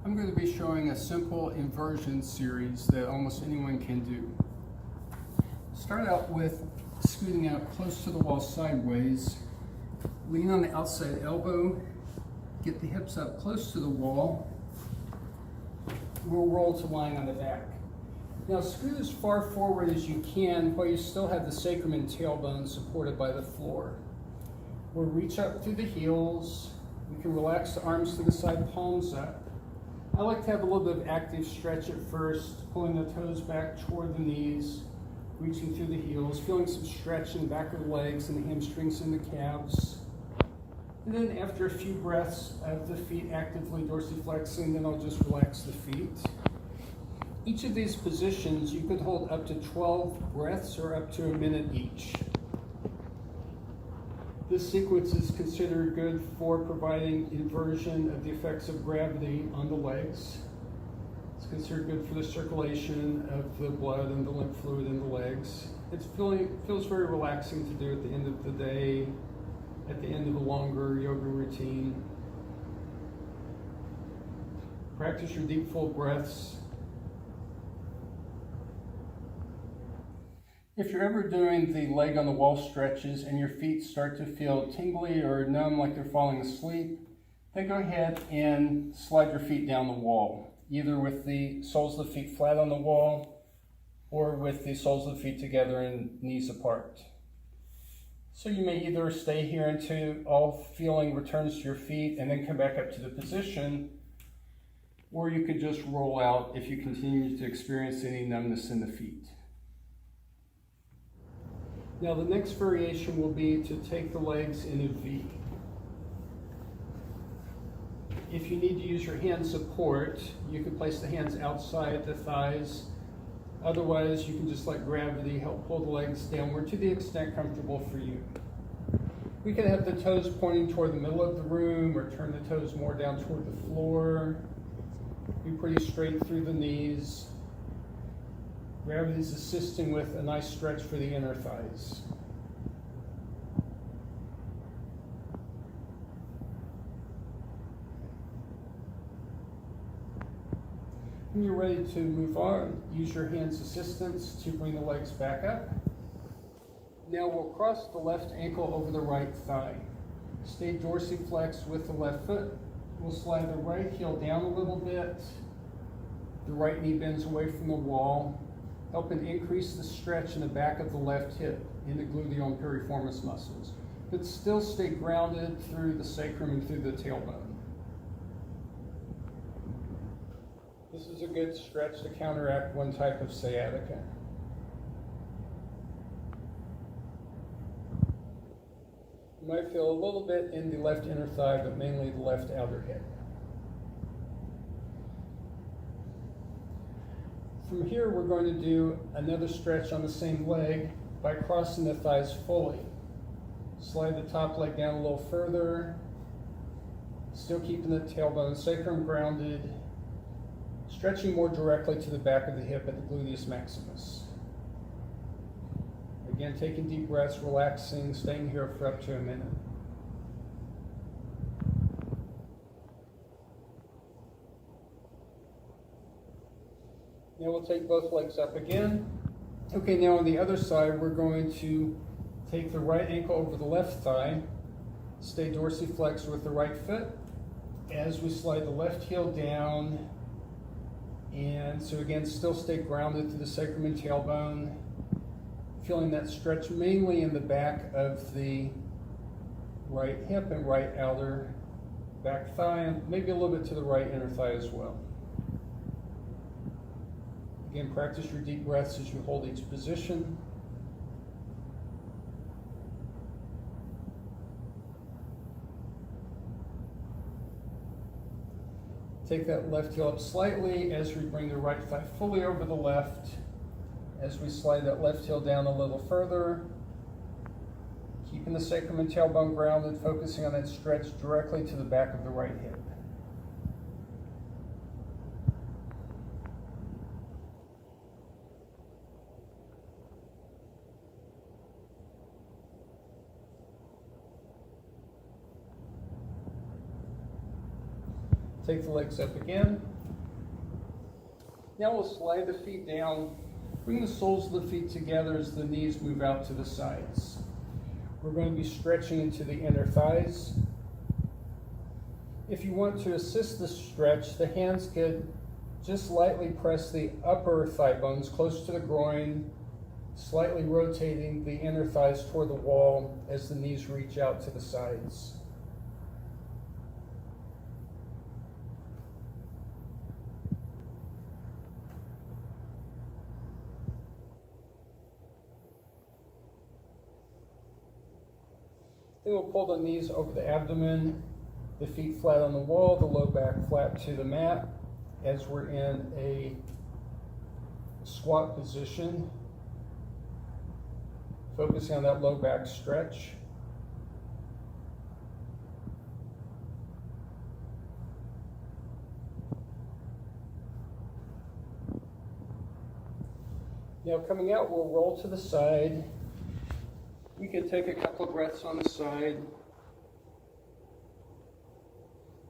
I'm going to be showing a simple inversion series that almost anyone can do. Start out with scooting out close to the wall sideways. Lean on the outside elbow. Get the hips up close to the wall. We'll roll to lying on the back. Now scoot as far forward as you can while you still have the sacrum and tailbone supported by the floor. We'll reach up through the heels. We can relax the arms to the side, palms up. I like to have a little bit of active stretch at first, pulling the toes back toward the knees, reaching through the heels, feeling some stretch in the back of the legs and the hamstrings and the calves. And then after a few breaths of the feet actively dorsiflexing, then I'll just relax the feet. Each of these positions you could hold up to 12 breaths or up to a minute each. This sequence is considered good for providing inversion of the effects of gravity on the legs. It's considered good for the circulation of the blood and the lymph fluid in the legs. It feels very relaxing to do at the end of the day, at the end of a longer yoga routine. Practice your deep, full breaths. If you're ever doing the leg on the wall stretches and your feet start to feel tingly or numb like they're falling asleep, then go ahead and slide your feet down the wall, either with the soles of the feet flat on the wall or with the soles of the feet together and knees apart. So you may either stay here until all feeling returns to your feet and then come back up to the position, or you could just roll out if you continue to experience any numbness in the feet. Now the next variation will be to take the legs in a V. If you need to use your hand support, you can place the hands outside the thighs. Otherwise, you can just let gravity help pull the legs downward to the extent comfortable for you. We can have the toes pointing toward the middle of the room or turn the toes more down toward the floor. Be pretty straight through the knees. Gravity is assisting with a nice stretch for the inner thighs. When you're ready to move on, use your hand's assistance to bring the legs back up. Now we'll cross the left ankle over the right thigh. Stay dorsiflexed with the left foot. We'll slide the right heel down a little bit. The right knee bends away from the wall, helping increase the stretch in the back of the left hip in the gluteal and piriformis muscles, but still stay grounded through the sacrum and through the tailbone. This is a good stretch to counteract one type of sciatica. You might feel a little bit in the left inner thigh, but mainly the left outer hip. From here, we're going to do another stretch on the same leg by crossing the thighs fully. Slide the top leg down a little further, still keeping the tailbone and sacrum grounded, stretching more directly to the back of the hip at the gluteus maximus. Again, taking deep breaths, relaxing, staying here for up to a minute. Now we'll take both legs up again. Okay, now on the other side, we're going to take the right ankle over the left thigh, stay dorsiflexed with the right foot as we slide the left heel down. And so again, still stay grounded to the sacrum and tailbone, feeling that stretch mainly in the back of the right hip and right outer back thigh, and maybe a little bit to the right inner thigh as well. Again, practice your deep breaths as you hold each position. Take that left heel up slightly as we bring the right thigh fully over the left. As we slide that left heel down a little further, keeping the sacrum and tailbone grounded, focusing on that stretch directly to the back of the right hip. Take the legs up again. Now we'll slide the feet down, bring the soles of the feet together as the knees move out to the sides. We're going to be stretching into the inner thighs. If you want to assist the stretch, the hands could just lightly press the upper thigh bones close to the groin, slightly rotating the inner thighs toward the wall as the knees reach out to the sides. Then we'll pull the knees over the abdomen, the feet flat on the wall, the low back flat to the mat as we're in a squat position, focusing on that low back stretch. Now coming out, we'll roll to the side. We can take a couple of breaths on the side,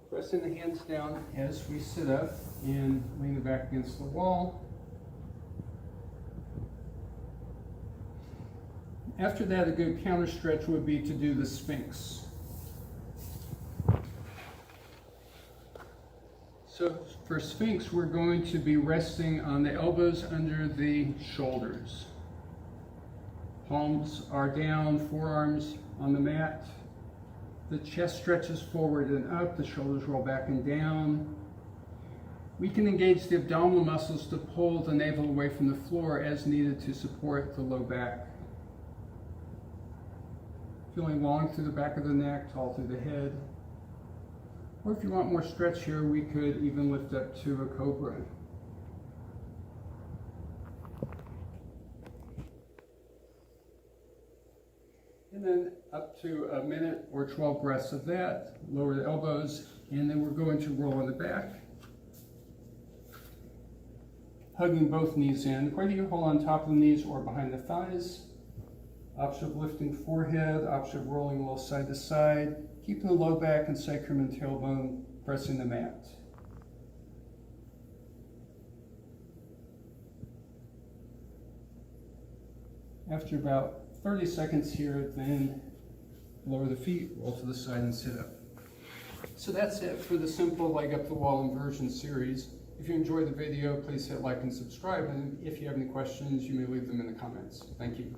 pressing the hands down as we sit up and lean the back against the wall. After that, a good counter stretch would be to do the Sphinx. So for Sphinx, we're going to be resting on the elbows under the shoulders. Palms are down, forearms on the mat. The chest stretches forward and up, the shoulders roll back and down. We can engage the abdominal muscles to pull the navel away from the floor as needed to support the low back. Feeling long through the back of the neck, tall through the head. Or if you want more stretch here, we could even lift up to a cobra. And then up to a minute or 12 breaths of that. Lower the elbows, and then we're going to roll on the back. Hugging both knees in. Whether you hold on top of the knees or behind the thighs. Option of lifting forehead, option of rolling a little side to side. Keeping the low back and sacrum and tailbone pressing the mat. After about 30 seconds here, then lower the feet, roll to the side and sit up. So that's it for the simple leg up the wall inversion series. If you enjoyed the video, please hit like and subscribe. And if you have any questions, you may leave them in the comments. Thank you.